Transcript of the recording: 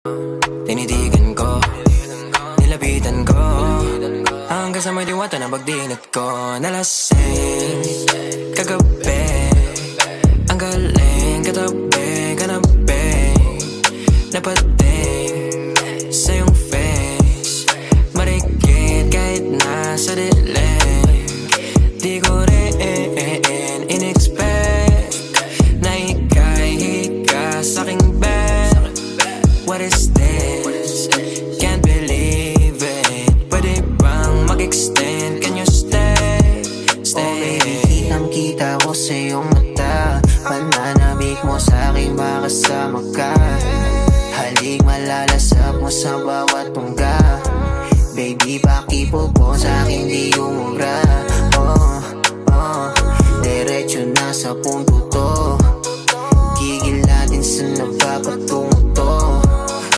Tinitigan ko, nilapitan ko, hanggang sa may diwata na pagdilat ko. Nalasing kagabi, ang galing katabi, kanabi, napating sa iyong face, marikit kahit nasa dilim. Di ko rin in-expect na ika'y hika sa'king bed. What is this? Can't believe it. Pwede bang mag-extend? Can you stay? Stay. Oh baby, kitang-kita ko sa iyong mata. Pananabik mo sa'king makasama ka. Halik malalasap mo sa bawat tungga. Baby, pakipo po sa'kin di umubra. Oh, diretso na sa punto.